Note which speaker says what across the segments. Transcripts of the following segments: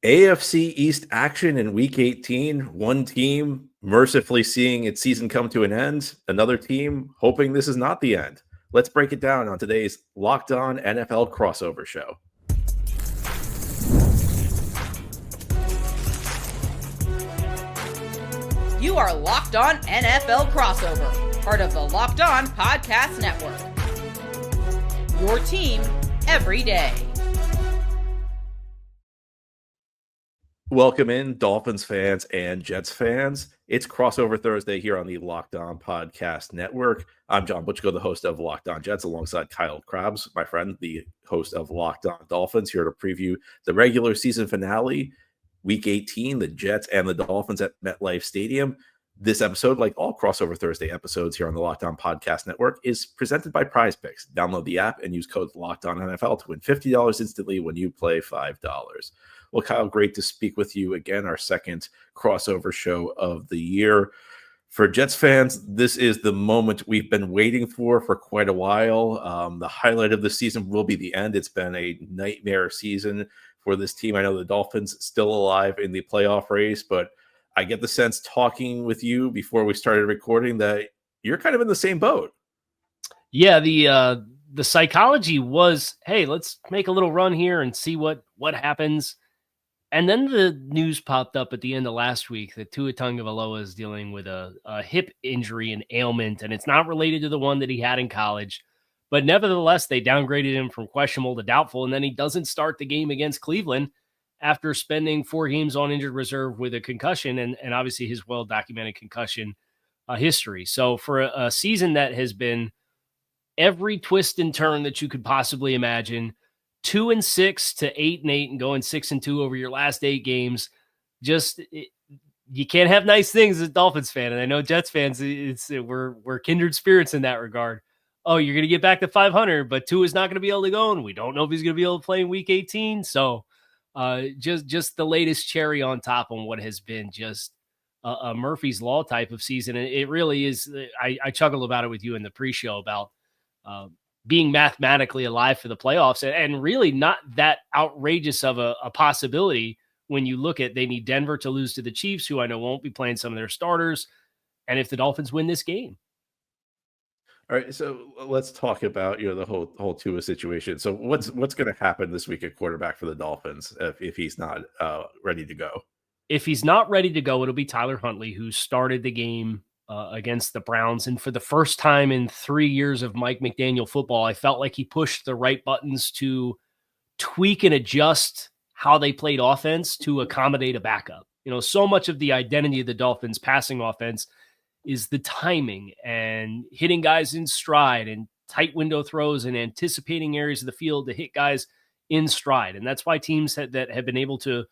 Speaker 1: AFC East action in Week 18. One team mercifully seeing its season come to an end. Another team hoping this is not the end. Let's break it down on today's Locked On NFL crossover show.
Speaker 2: You are Locked On NFL crossover, part of the Locked On Podcast Network. Your team every day.
Speaker 1: Welcome in, Dolphins fans and Jets fans. It's Crossover Thursday here on the Locked On Podcast Network. I'm John Butchko, the host of Locked On Jets, alongside Kyle Krabs, my friend, the host of Locked On Dolphins, here to preview the regular season finale, Week 18, the Jets and the Dolphins at MetLife Stadium. This episode, like all Crossover Thursday episodes here on the Locked On Podcast Network, is presented by Prize Picks. Download the app and use code LOCKEDONNFL to win $50 instantly when you play $5. Well, Kyle, great to speak with you again, our second crossover show of the year. For Jets fans, this is the moment we've been waiting for quite a while. The highlight of the season will be the end. It's been a nightmare season for this team. I know the Dolphins still alive in the playoff race, but I get the sense talking with you before we started recording that you're kind of in the same boat.
Speaker 3: Yeah, the psychology was, hey, let's make a little run here and see what happens. And then the news popped up at the end of last week that Tua Tagovailoa is dealing with a hip injury and ailment, and it's not related to the one that he had in college. But nevertheless, they downgraded him from questionable to doubtful, and then he doesn't start the game against Cleveland after spending 4 games on injured reserve with a concussion and obviously his well-documented concussion history. So for a season that has been every twist and turn that you could possibly imagine, 2-6 to 8-8 and going 6-2 over your last 8 games. You can't have nice things as a Dolphins fan. And I know Jets fans, we're kindred spirits in that regard. Oh, you're going to get back to 500, but Tua's not going to be able to go. And we don't know if he's going to be able to play in Week 18. So just the latest cherry on top on what has been just a Murphy's Law type of season. And it really is. I chuckled about it with you in the pre-show about being mathematically alive for the playoffs, and really not that outrageous of a possibility when you look at they need Denver to lose to the Chiefs, who I know won't be playing some of their starters, and if the Dolphins win this game.
Speaker 1: All right, so let's talk about the whole Tua situation. So what's going to happen this week at quarterback for the Dolphins if he's not ready to go?
Speaker 3: If he's not ready to go, it'll be Tyler Huntley, who started the game against the Browns. And for the first time in 3 years of Mike McDaniel football, I felt like he pushed the right buttons to tweak and adjust how they played offense to accommodate a backup. So much of the identity of the Dolphins passing offense is the timing and hitting guys in stride and tight window throws and anticipating areas of the field to hit guys in stride. And that's why teams that have been able to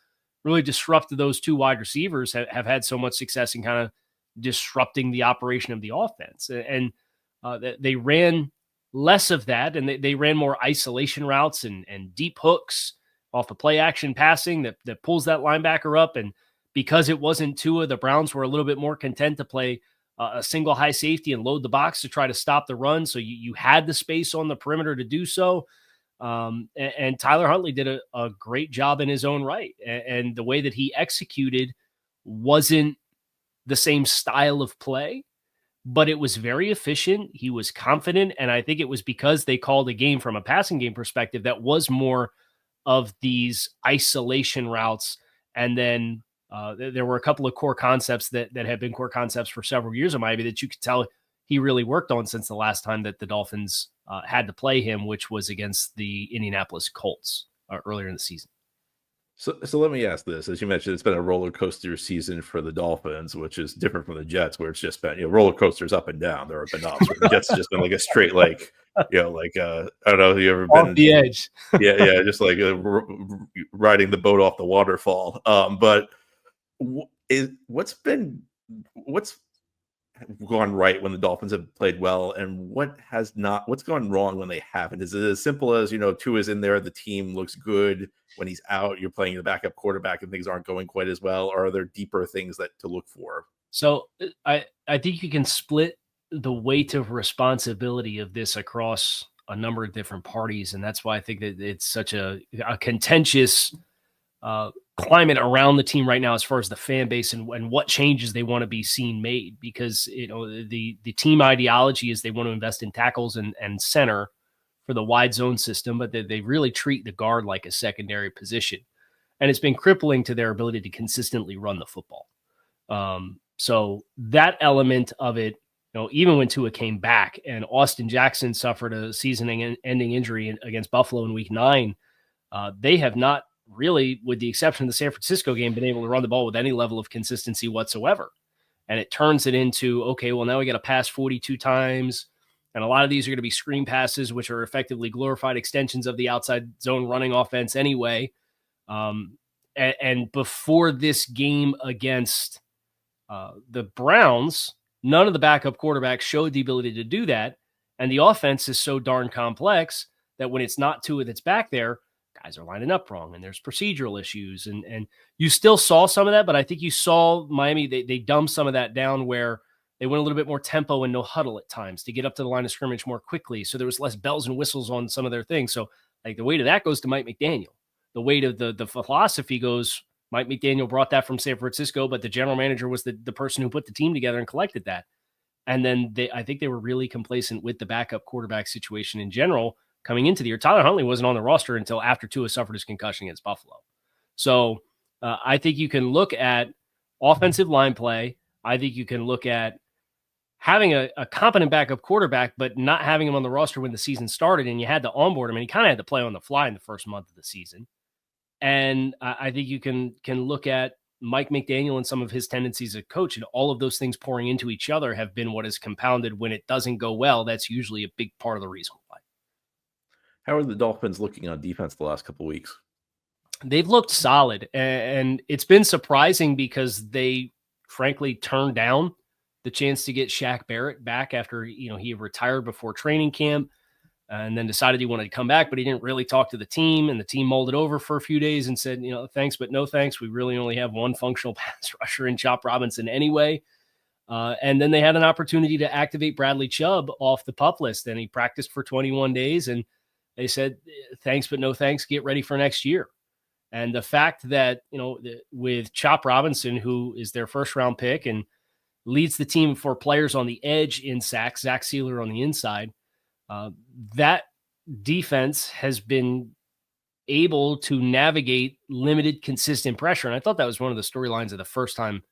Speaker 3: really disrupt those 2 wide receivers have had so much success in kind of disrupting the operation of the offense. And they ran less of that, and they ran more isolation routes and deep hooks off of play action passing that pulls that linebacker up. And because it wasn't Tua, the Browns were a little bit more content to play a single high safety and load the box to try to stop the run. So you had the space on the perimeter to do so. And Tyler Huntley did a great job in his own right. And the way that he executed wasn't the same style of play, but it was very efficient. He was confident. And I think it was because they called a game from a passing game perspective that was more of these isolation routes. And then there were a couple of core concepts that have been core concepts for several years of Miami that you could tell he really worked on since the last time that the Dolphins had to play him, which was against the Indianapolis Colts earlier in the season.
Speaker 1: So let me ask this. As you mentioned, it's been a roller coaster season for the Dolphins, which is different from the Jets, where it's just been roller coasters up and down. There have been ups. The Jets have just been like a straight I don't know if you ever been
Speaker 3: off the edge.
Speaker 1: yeah, just like riding the boat off the waterfall. But what's gone right when the Dolphins have played well, and what's gone wrong when they haven't? Is it as simple as Tua is in there, the team looks good? When he's out, you're playing the backup quarterback and things aren't going quite as well? Or are there deeper things to look for?
Speaker 3: So I think you can split the weight of responsibility of this across a number of different parties. And that's why I think that it's such a contentious climate around the team right now as far as the fan base and what changes they want to be seen made, because the team ideology is they want to invest in tackles and center for the wide zone system, but they really treat the guard like a secondary position, and it's been crippling to their ability to consistently run the football. So that element of it, even when Tua came back and Austin Jackson suffered a season-ending injury against Buffalo in Week 9, they have not really, with the exception of the San Francisco game, been able to run the ball with any level of consistency whatsoever. And it turns it into, okay, well, now we got to pass 42 times. And a lot of these are going to be screen passes, which are effectively glorified extensions of the outside zone running offense anyway. And before this game against the Browns, none of the backup quarterbacks showed the ability to do that. And the offense is so darn complex that when it's not Tua that's back there, guys are lining up wrong, and there's procedural issues. And you still saw some of that, but I think you saw Miami, they dumbed some of that down where they went a little bit more tempo and no huddle at times to get up to the line of scrimmage more quickly. So there was less bells and whistles on some of their things. So like the weight of that goes to Mike McDaniel. The weight of the philosophy goes, Mike McDaniel brought that from San Francisco, but the general manager was the person who put the team together and collected that. And then I think they were really complacent with the backup quarterback situation in general coming into the year. Tyler Huntley wasn't on the roster until after Tua suffered his concussion against Buffalo. So I think you can look at offensive line play. I think you can look at having a competent backup quarterback, but not having him on the roster when the season started, and you had to onboard him, and he kind of had to play on the fly in the first month of the season. And I think you can look at Mike McDaniel and some of his tendencies as a coach, and all of those things pouring into each other have been what has compounded when it doesn't go well. That's usually a big part of the reason why.
Speaker 1: How are the Dolphins looking on defense the last couple of weeks?
Speaker 3: They've looked solid, and it's been surprising because they frankly turned down the chance to get Shaq Barrett back after he retired before training camp, and then decided he wanted to come back, but he didn't really talk to the team, and the team mulled it over for a few days and said, thanks, but no thanks. We really only have one functional pass rusher in Chop Robinson anyway. And then they had an opportunity to activate Bradley Chubb off the PUP list, and he practiced for 21 days, and they said, thanks, but no thanks. Get ready for next year. And the fact that, with Chop Robinson, who is their first round pick and leads the team for players on the edge in sacks, Zach Sealer on the inside, that defense has been able to navigate limited, consistent pressure. And I thought that was one of the storylines of the first time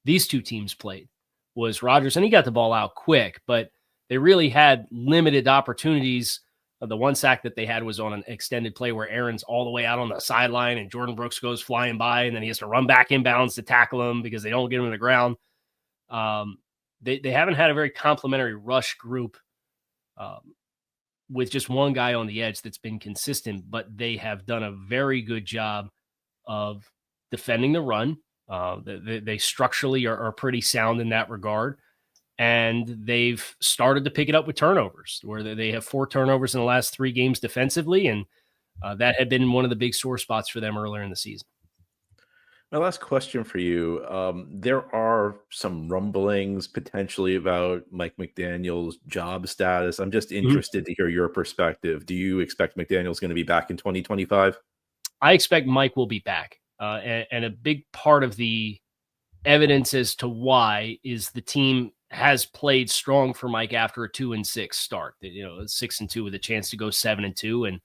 Speaker 3: these two teams played was Rodgers, and he got the ball out quick, but they really had limited opportunities. The one sack that they had was on an extended play where Aaron's all the way out on the sideline and Jordan Brooks goes flying by, and then he has to run back inbounds to tackle him because they don't get him to the ground. They haven't had a very complimentary rush group with just one guy on the edge that's been consistent, but they have done a very good job of defending the run. They structurally are pretty sound in that regard. And they've started to pick it up with turnovers, where they have 4 turnovers in the last 3 games defensively. And that had been one of the big sore spots for them earlier in the season.
Speaker 1: My last question for you. There are some rumblings potentially about Mike McDaniel's job status. I'm just interested to hear your perspective. Do you expect McDaniel's going to be back in 2025?
Speaker 3: I expect Mike will be back. And a big part of the evidence as to why is the team has played strong for Mike after a 2-6 start. 6-2 with a chance to go 7-2. And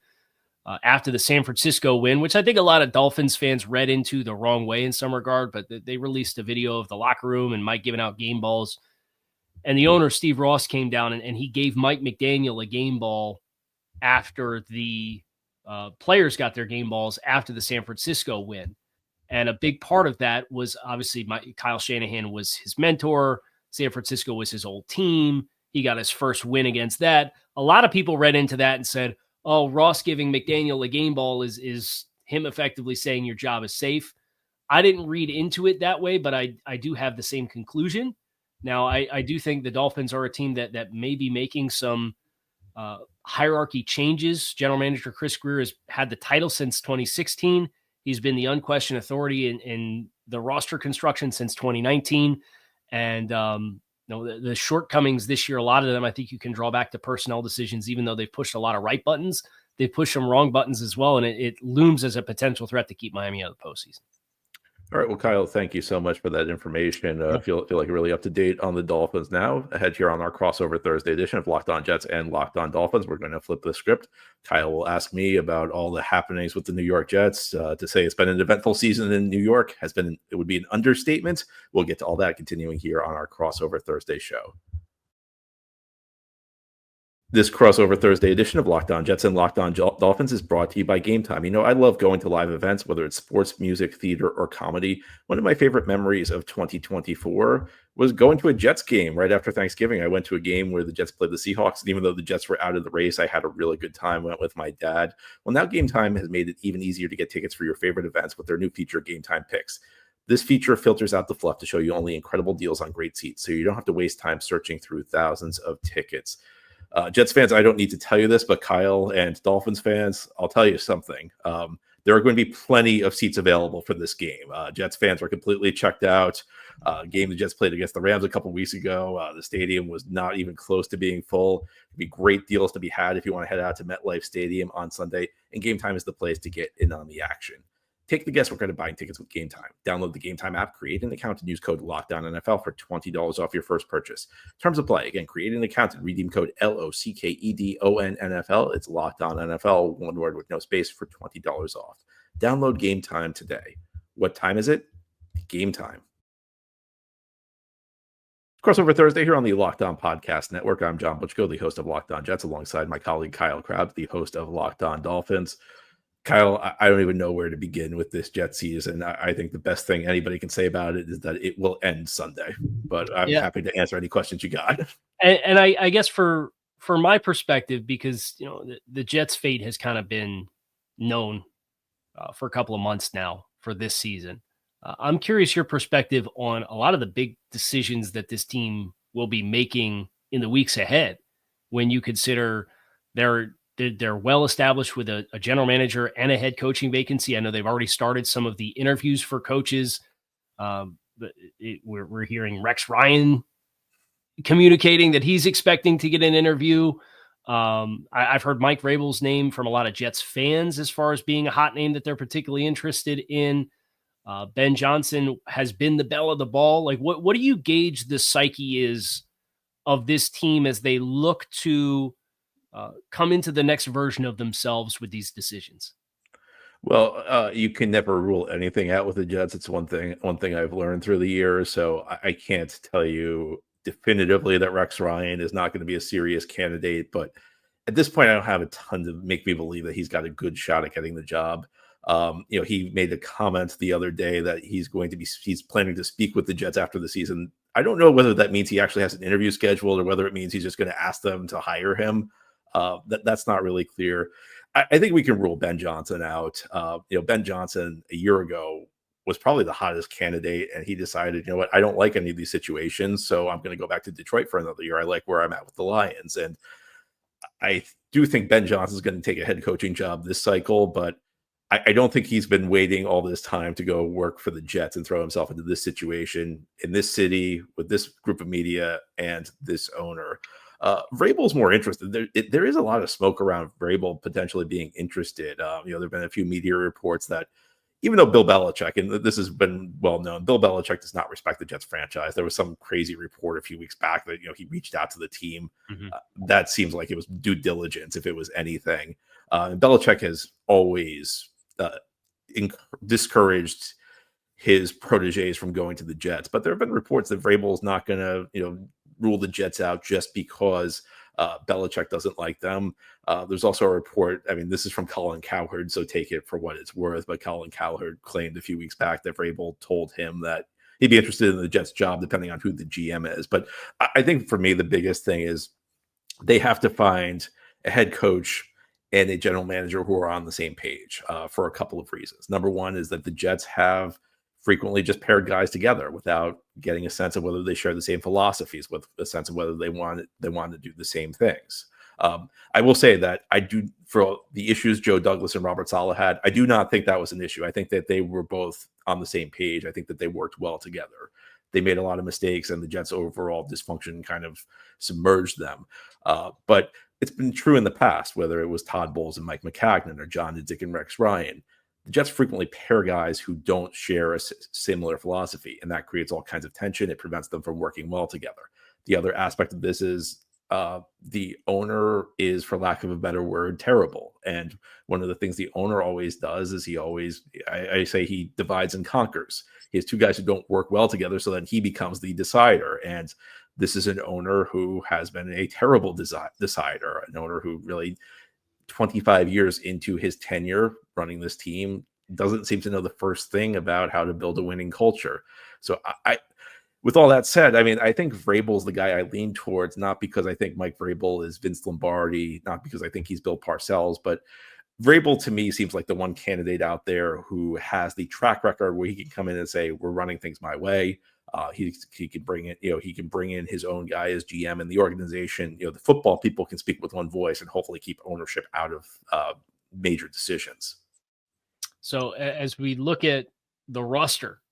Speaker 3: after the San Francisco win, which I think a lot of Dolphins fans read into the wrong way in some regard, but they released a video of the locker room and Mike giving out game balls. And the owner, Steve Ross, came down and he gave Mike McDaniel a game ball after the players got their game balls after the San Francisco win. And a big part of that was obviously Kyle Shanahan was his mentor. San Francisco was his old team. He got his first win against that. A lot of people read into that and said, oh, Ross giving McDaniel a game ball is him effectively saying your job is safe. I didn't read into it that way, but I do have the same conclusion. Now, I do think the Dolphins are a team that may be making some hierarchy changes. General manager Chris Greer has had the title since 2016. He's been the unquestioned authority in the roster construction since 2019. And the shortcomings this year, a lot of them, I think you can draw back to personnel decisions, even though they've pushed a lot of right buttons. They push some wrong buttons as well, and it looms as a potential threat to keep Miami out of the postseason.
Speaker 1: All right. Well, Kyle, thank you so much for that information.
Speaker 3: Yeah.
Speaker 1: Feel like really up to date on the Dolphins now. Ahead here on our crossover Thursday edition of Locked On Jets and Locked On Dolphins, we're going to flip the script. Kyle will ask me about all the happenings with the New York Jets. To say it's been an eventful season in New York it would be an understatement. We'll get to all that continuing here on our crossover Thursday show. This crossover Thursday edition of Locked On Jets and Locked On Dolphins is brought to you by Game Time. You know, I love going to live events, whether it's sports, music, theater, or comedy. One of my favorite memories of 2024 was going to a Jets game right after Thanksgiving. I went to a game where the Jets played the Seahawks, and even though the Jets were out of the race, I had a really good time. Went with my dad. Well, now Game Time has made it even easier to get tickets for your favorite events with their new feature, Game Time Picks. This feature filters out the fluff to show you only incredible deals on great seats, so you don't have to waste time searching through thousands of tickets. Jets fans, I don't need to tell you this, but Kyle and Dolphins fans, I'll tell you something. There are going to be plenty of seats available for this game. Jets fans are completely checked out. Game the Jets played against the Rams a couple weeks ago. The stadium was not even close to being full. It'd be great deals to be had if you want to head out to MetLife Stadium on Sunday. And Game Time is the place to get in on the action. Take the guesswork out of buying tickets with Game Time. Download the Game Time app, create an account, and use code LOCKDOWNNFL for $20 off your first purchase. Terms apply. Again, create an account and redeem code LOCKEDONNFL. It's Locked On NFL, one word with no space, for $20 off. Download Game Time today. What time is it? Game time. Crossover Thursday here on the Locked On Podcast Network. I'm John Butchko, the host of Locked On Jets, alongside my colleague Kyle Krabs, the host of Locked On Dolphins. Kyle, I don't even know where to begin with this Jet season. I think the best thing anybody can say about it is that it will end Sunday. But I'm happy to answer any questions you got.
Speaker 3: And I guess for my perspective, because you know the Jets' fate has kind of been known for a couple of months now for this season. I'm curious your perspective on a lot of the big decisions that this team will be making in the weeks ahead. When you consider they're well established with a general manager and a head coaching vacancy. I know they've already started some of the interviews for coaches. We're hearing Rex Ryan communicating that he's expecting to get an interview. I've heard Mike Vrabel's name from a lot of Jets fans as far as being a hot name that they're particularly interested in. Ben Johnson has been the belle of the ball. Like, what do you gauge the psyche is of this team as they look to come into the next version of themselves with these decisions?
Speaker 1: Well, you can never rule anything out with the Jets. It's one thing I've learned through the years. So I can't tell you definitively that Rex Ryan is not going to be a serious candidate. But at this point, I don't have a ton to make me believe that he's got a good shot at getting the job. He made a comment the other day that he's planning to speak with the Jets after the season. I don't know whether that means he actually has an interview scheduled or whether it means he's just going to ask them to hire him. That's not really clear. I think we can rule Ben Johnson out. Ben Johnson a year ago was probably the hottest candidate, and he decided, you know what, I don't like any of these situations, so I'm going to go back to Detroit for another year. I like where I'm at with the Lions, and I do think Ben Johnson is going to take a head coaching job this cycle, but I don't think he's been waiting all this time to go work for the Jets and throw himself into this situation in this city with this group of media and this owner. Vrabel's more interested. There is a lot of smoke around Vrabel potentially being interested. There have been a few media reports that even though Bill Belichick, and this has been well known, Bill Belichick does not respect the Jets franchise. There was some crazy report a few weeks back that he reached out to the team. Mm-hmm. That seems like it was due diligence if it was anything. And Belichick has always discouraged his proteges from going to the Jets, but there have been reports that Vrabel is not going to rule the Jets out just because Belichick doesn't like them. There's also a report, this is from Colin Cowherd, so take it for what it's worth, but Colin Cowherd claimed a few weeks back that Vrabel told him that he'd be interested in the Jets job depending on who the GM is. But I think for me, the biggest thing is they have to find a head coach and a general manager who are on the same page for a couple of reasons. Number one is that the Jets have frequently just paired guys together without getting a sense of whether they share the same philosophies, with a sense of whether they want to do the same things. I will say that I do, for the issues Joe Douglas and Robert Saleh had, I do not think that was an issue. I think that they were both on the same page. I think that they worked well together. They made a lot of mistakes, and the Jets' overall dysfunction kind of submerged them. But it's been true in the past, whether it was Todd Bowles and Mike McCagnon or John Dick and Rex Ryan. the Jets frequently pair guys who don't share a similar philosophy, and that creates all kinds of tension. It prevents them from working well together. The other aspect of this is the owner is, for lack of a better word, terrible. And one of the things the owner always does is I say he divides and conquers. He has two guys who don't work well together, so then he becomes the decider. And this is an owner who has been a terrible decider, an owner who really 25 years into his tenure running this team doesn't seem to know the first thing about how to build a winning culture. So with all that said, I mean, I think Vrabel's the guy I lean towards, not because I think Mike Vrabel is Vince Lombardi, not because I think he's Bill Parcells, but Vrabel to me seems like the one candidate out there who has the track record where he can come in and say, we're running things my way. He can bring in, he can bring in his own guy as GM, and the organization, the football people can speak with one voice and hopefully keep ownership out of major decisions.
Speaker 3: So as we look at the roster,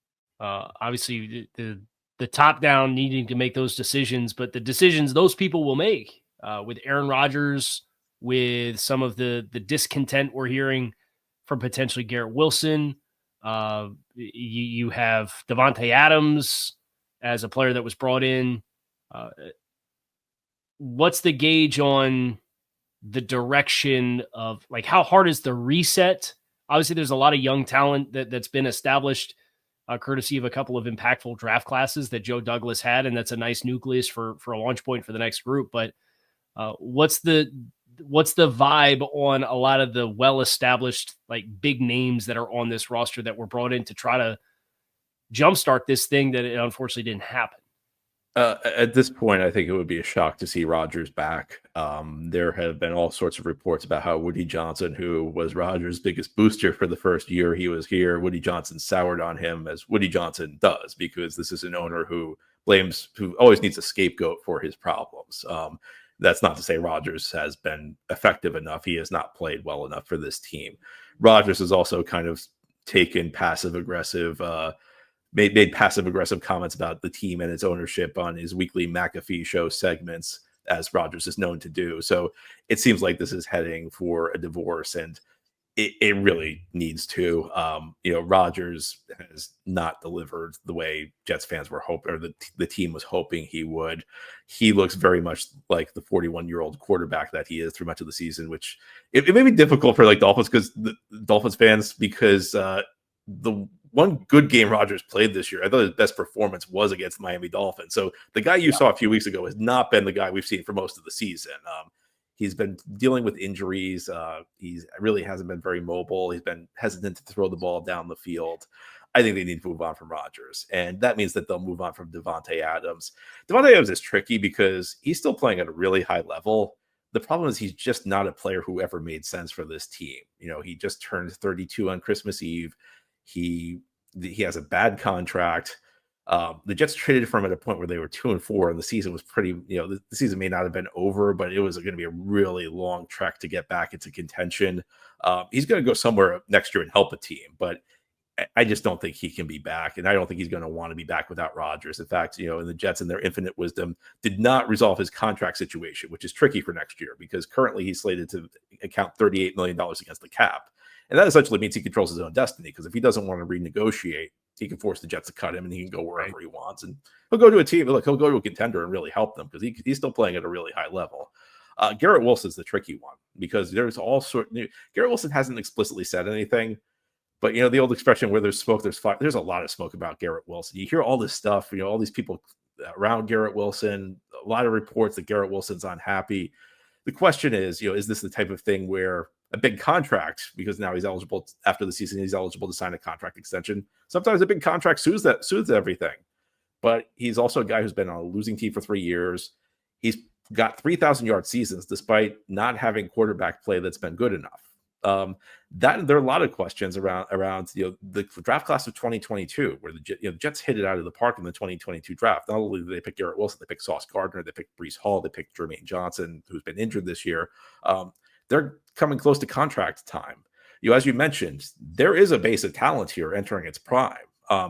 Speaker 3: obviously the top down needing to make those decisions, but the decisions those people will make with Aaron Rodgers, with some of the discontent we're hearing from potentially Garrett Wilson. You have Davante Adams as a player that was brought in. What's the gauge on the direction of, like, how hard is the reset? Obviously, there's a lot of young talent that's been established, courtesy of a couple of impactful draft classes that Joe Douglas had, and that's a nice nucleus for a launch point for the next group. But what's the vibe on a lot of the well-established, like, big names that are on this roster that were brought in to try to jumpstart this thing that it unfortunately didn't happen?
Speaker 1: At this point, I think it would be a shock to see Rodgers back. There have been all sorts of reports about how Woody Johnson, who was Rodgers' biggest booster for the first year he was here, Woody Johnson soured on him, as Woody Johnson does, because this is an owner who always needs a scapegoat for his problems. That's not to say Rodgers has been effective enough. He has not played well enough for this team. Rodgers has also kind of taken passive-aggressive made passive-aggressive comments about the team and its ownership on his weekly McAfee show segments, as Rodgers is known to do. So it seems like this is heading for a divorce, and it really needs to. Rodgers has not delivered the way Jets fans were hoping, or the team was hoping he would. He looks very much like the 41-year-old quarterback that he is through much of the season, which it may be difficult for Dolphins, because the Dolphins fans, because the one good game Rodgers played this year, I thought his best performance was against the Miami Dolphins. So the guy you saw a few weeks ago has not been the guy we've seen for most of the season. He's been dealing with injuries. He really hasn't been very mobile. He's been hesitant to throw the ball down the field. I think they need to move on from Rodgers, and that means that they'll move on from Davante Adams. Davante Adams is tricky because he's still playing at a really high level. The problem is he's just not a player who ever made sense for this team. He just turned 32 on Christmas Eve. He has a bad contract. The Jets traded for him at a point where they were 2-4, and the season was pretty, the season may not have been over, but it was going to be a really long trek to get back into contention. He's going to go somewhere next year and help a team, but I just don't think he can be back, and I don't think he's going to want to be back without Rodgers. In fact, and the Jets, in their infinite wisdom, did not resolve his contract situation, which is tricky for next year, because currently he's slated to account $38 million against the cap. And that essentially means he controls his own destiny, because if he doesn't want to renegotiate, he can force the Jets to cut him, and he can go wherever he wants. And he'll go to a team. Look, he'll go to a contender and really help them, because he's still playing at a really high level. Garrett Wilson's the tricky one, because there's all sorts. Garrett Wilson hasn't explicitly said anything, but the old expression, where there's smoke, there's fire. There's a lot of smoke about Garrett Wilson. You hear all this stuff. All these people around Garrett Wilson. A lot of reports that Garrett Wilson's unhappy. The question is, is this the type of thing where a big contract, because now he's eligible after the season, he's eligible to sign a contract extension. Sometimes a big contract soothes everything, but he's also a guy who's been on a losing team for 3 years. He's got 3,000-yard seasons despite not having quarterback play that's been good enough. There are a lot of questions around the draft class of 2022, where the Jets hit it out of the park in the 2022 draft. Not only did they pick Garrett Wilson, they picked Sauce Gardner, they picked Breece Hall, they picked Jermaine Johnson, who's been injured this year. They're coming close to contract time. As you mentioned, there is a base of talent here entering its prime.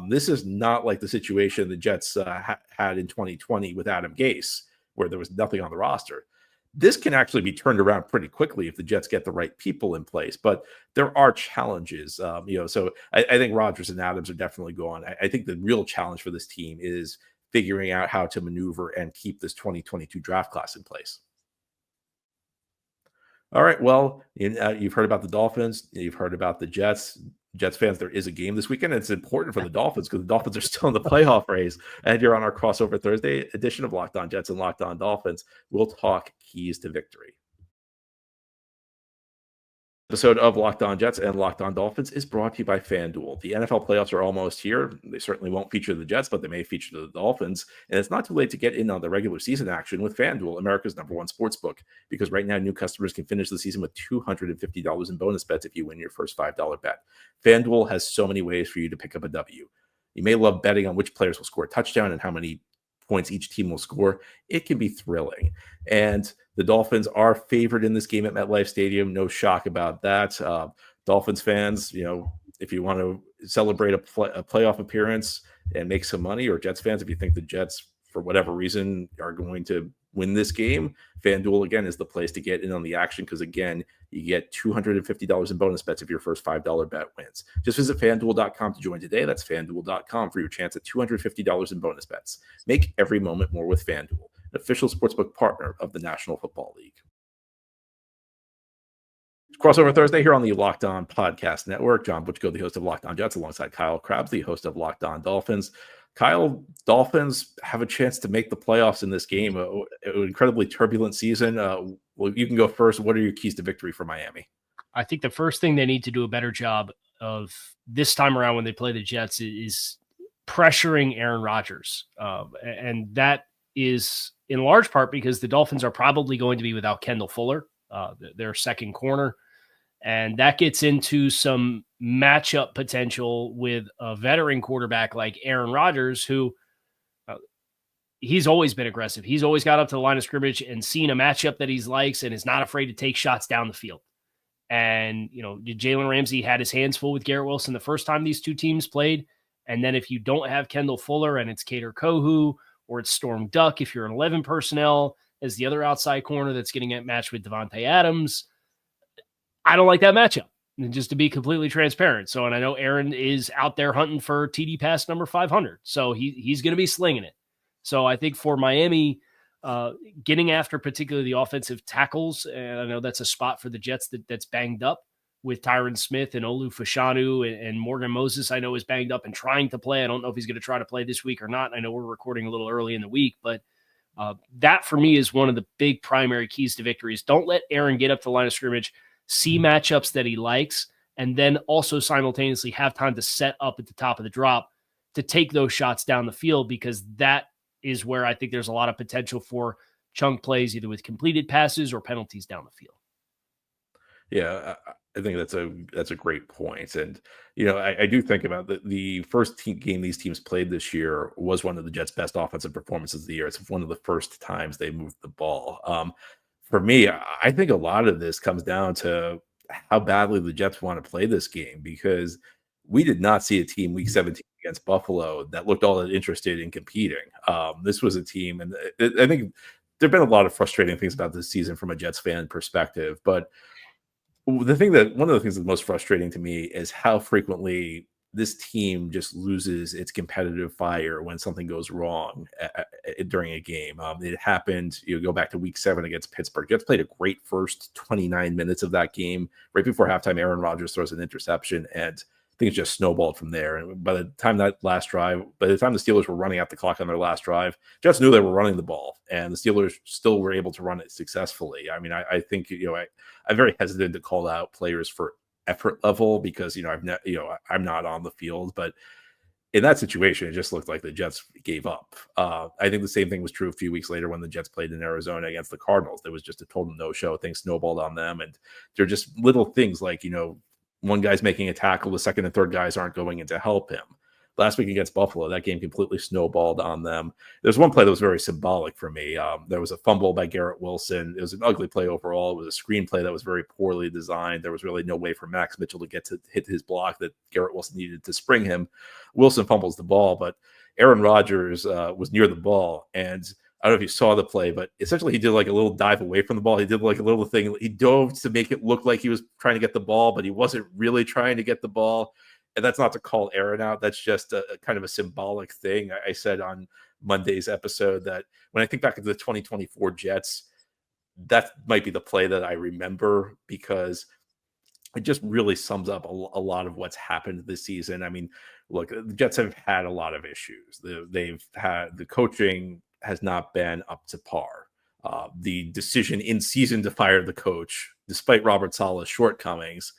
Speaker 1: This is not like the situation the Jets had in 2020 with Adam Gase, where there was nothing on the roster. this can actually be turned around pretty quickly if the Jets get the right people in place. But there are challenges, so I think Rodgers and Adams are definitely gone. I think the real challenge for this team is figuring out how to maneuver and keep this 2022 draft class in place. All right. Well, you've heard about the Dolphins. You've heard about the Jets. Jets fans, there is a game this weekend. And it's important for the Dolphins because the Dolphins are still in the playoff race. And you're on our crossover Thursday edition of Locked On Jets and Locked On Dolphins. We'll talk keys to victory. Episode of Locked On Jets and Locked On Dolphins is brought to you by FanDuel. The NFL playoffs are almost here. They certainly won't feature the Jets, but they may feature the Dolphins. And it's not too late to get in on the regular season action with FanDuel, America's #1 sportsbook. Because right now, new customers can finish the season with $250 in bonus bets if you win your first $5 bet. FanDuel has so many ways for you to pick up a W. You may love betting on which players will score a touchdown and how many points each team will score. It can be thrilling. And the Dolphins are favored in this game at MetLife Stadium. No shock about that. Dolphins fans, if you want to celebrate a playoff appearance and make some money, or Jets fans, if you think the Jets, for whatever reason, are going to win this game, FanDuel, again, is the place to get in on the action because, again, you get $250 in bonus bets if your first $5 bet wins. Just visit FanDuel.com to join today. That's FanDuel.com for your chance at $250 in bonus bets. Make every moment more with FanDuel, an official sportsbook partner of the National Football League. Crossover Thursday here on the Locked On Podcast Network. John Butchko, the host of Locked On Jets, alongside Kyle Krabs, the host of Locked On Dolphins. Kyle, Dolphins have a chance to make the playoffs in this game. An incredibly turbulent season. Well, you can go first. What are your keys to victory for Miami?
Speaker 3: I think the first thing they need to do a better job of this time around when they play the Jets is pressuring Aaron Rodgers. And that is in large part because the Dolphins are probably going to be without Kendall Fuller, their second corner. And that gets into some matchup potential with a veteran quarterback like Aaron Rodgers, who he's always been aggressive. He's always got up to the line of scrimmage and seen a matchup that he likes and is not afraid to take shots down the field. And, Jalen Ramsey had his hands full with Garrett Wilson the first time these two teams played. And then if you don't have Kendall Fuller and it's Kader Kohu or it's Storm Duck, if you're an 11 personnel as the other outside corner that's getting matched with Devontae Adams, I don't like that matchup, just to be completely transparent. So, and I know Aaron is out there hunting for TD pass number 500. So he's going to be slinging it. So I think for Miami, getting after particularly the offensive tackles, and I know that's a spot for the Jets that's banged up with Tyron Smith and Olu Fashanu and Morgan Moses, I know is banged up and trying to play. I don't know if he's going to try to play this week or not. I know we're recording a little early in the week, but that for me is one of the big primary keys to victories. Don't let Aaron get up to the line of scrimmage, see matchups that he likes, and then also simultaneously have time to set up at the top of the drop to take those shots down the field, because that is where I think there's a lot of potential for chunk plays, either with completed passes or penalties down the field.
Speaker 1: Yeah, I think that's a great point. And, I do think about the first game these teams played this year was one of the Jets' best offensive performances of the year. It's one of the first times they moved the ball. For me, I think a lot of this comes down to how badly the Jets want to play this game, because we did not see a team week 17 against Buffalo that looked all that interested in competing. This was a team, and I think there have been a lot of frustrating things about this season from a Jets fan perspective. But one of the things that's most frustrating to me is how frequently this team just loses its competitive fire when something goes wrong during a game. It happened, go back to week 7 against Pittsburgh. Jets played a great first 29 minutes of that game. Right before halftime, Aaron Rodgers throws an interception, and I think it just snowballed from there. And by the time the Steelers were running out the clock on their last drive, Jets knew they were running the ball, and the Steelers still were able to run it successfully. I mean, I think, I'm very hesitant to call out players for effort level because, I'm not on the field, but in that situation, it just looked like the Jets gave up. I think the same thing was true a few weeks later when the Jets played in Arizona against the Cardinals. There was just a total no-show. Things snowballed on them, and they're just little things like, one guy's making a tackle, the second and third guys aren't going in to help him. Last week against Buffalo, that game completely snowballed on them. There's one play that was very symbolic for me. There was a fumble by Garrett Wilson. It was an ugly play overall. It was a screenplay that was very poorly designed. There was really no way for Max Mitchell to get to hit his block that Garrett Wilson needed to spring him. Wilson fumbles the ball, but Aaron Rodgers was near the ball, and I don't know if you saw the play, but essentially he did like a little dive away from the ball. He did like a little thing. He dove to make it look like he was trying to get the ball, but he wasn't really trying to get the ball. And that's not to call Aaron out. That's just a kind of a symbolic thing. I said on Monday's episode that when I think back to the 2024 Jets, that might be the play that I remember because it just really sums up a lot of what's happened this season. I mean, look, the Jets have had a lot of issues. They've had the coaching has not been up to par. The decision in season to fire the coach, despite Robert Saleh's shortcomings,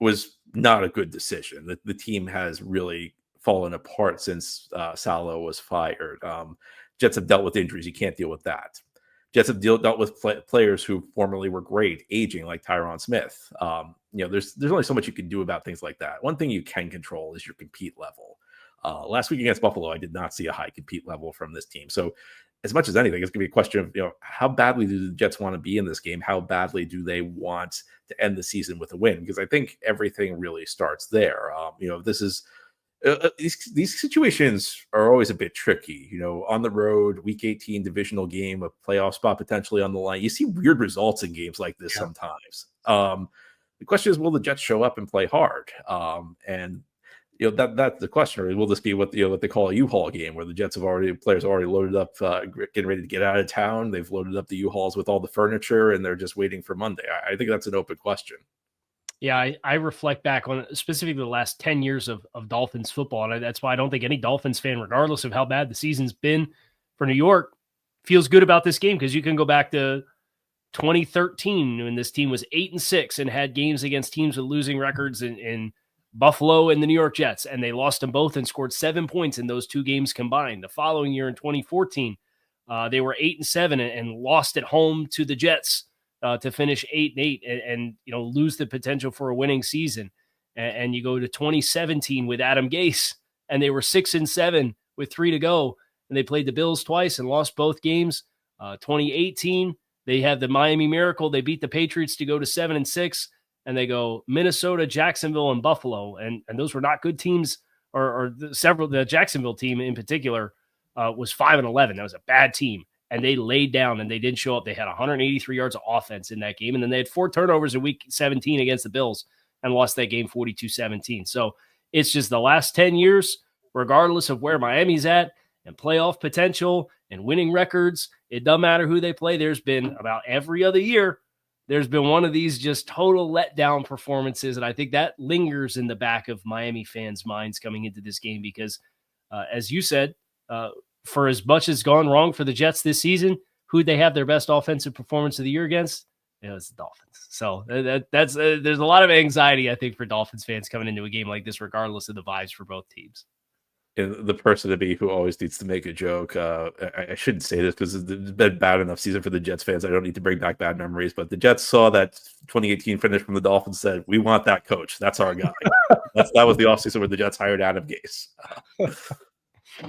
Speaker 1: was not a good decision. The team has really fallen apart since Saleh was fired. Jets have dealt with injuries. You can't deal with that. Jets have dealt with players who formerly were great, aging, like Tyron Smith. There's only so much you can do about things like that. One thing you can control is your compete level. Last week against Buffalo, I did not see a high compete level from this team. So as much as anything, it's going to be a question of, how badly do the Jets want to be in this game? How badly do they want to end the season with a win? Because I think everything really starts there. This is these situations are always a bit tricky. On the road, Week 18 divisional game, a playoff spot potentially on the line. You see weird results in games like this sometimes. The question is, will the Jets show up and play hard? And that's the question. Will this be what they call a U-Haul game, where the players have already loaded up, getting ready to get out of town? They've loaded up the U-Hauls with all the furniture, and they're just waiting for Monday. I think that's an open question.
Speaker 3: Yeah, I reflect back on specifically the last 10 years of Dolphins football, and that's why I don't think any Dolphins fan, regardless of how bad the season's been for New York, feels good about this game, because you can go back to 2013 when this team was 8-6 and had games against teams with losing records in Buffalo and the New York Jets, and they lost them both and scored 7 points in those two games combined. The following year in 2014, they were 8-7 and lost at home to the Jets to finish 8-8 and lose the potential for a winning season. And you go to 2017 with Adam Gase, and they were 6-7 with 3 to go, and they played the Bills twice and lost both games. 2018, they had the Miami Miracle. They beat the Patriots to go to 7-6. And they go Minnesota, Jacksonville, and Buffalo. And those were not good teams, or the Jacksonville team in particular was 5-11. That was a bad team. And they laid down and they didn't show up. They had 183 yards of offense in that game. And then they had 4 turnovers in week 17 against the Bills and lost that game 42-17. So it's just the last 10 years, regardless of where Miami's at and playoff potential and winning records, it doesn't matter who they play. There's been about every other year, there's been one of these just total letdown performances. And I think that lingers in the back of Miami fans' minds coming into this game because, as you said, for as much as gone wrong for the Jets this season, who'd they have their best offensive performance of the year against? It was the Dolphins. So that's there's a lot of anxiety, I think, for Dolphins fans coming into a game like this, regardless of the vibes for both teams.
Speaker 1: The person to be who always needs to make a joke. I shouldn't say this because it's been bad enough season for the Jets fans. I don't need to bring back bad memories, but the Jets saw that 2018 finish from the Dolphins, said, "We want that coach. That's our guy." that was the offseason where the Jets hired Adam Gase.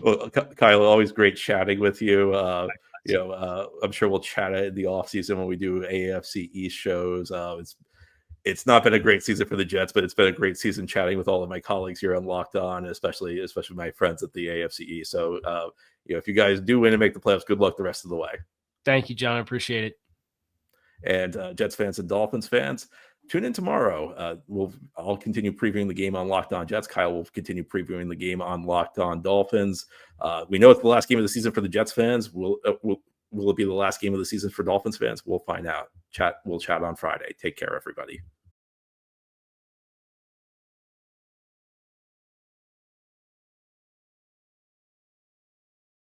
Speaker 1: Well, Kyle, always great chatting with you. I'm sure we'll chat in the offseason when we do AFC East shows. It's not been a great season for the Jets, but it's been a great season chatting with all of my colleagues here on Locked On, especially my friends at the AFC East. So, if you guys do win and make the playoffs, good luck the rest of the way.
Speaker 3: Thank you, John. I appreciate it.
Speaker 1: And Jets fans and Dolphins fans, tune in tomorrow. I'll continue previewing the game on Locked On Jets. Kyle will continue previewing the game on Locked On Dolphins. We know it's the last game of the season for the Jets fans. Will it be the last game of the season for Dolphins fans? We'll find out. We'll chat on Friday. Take care, everybody.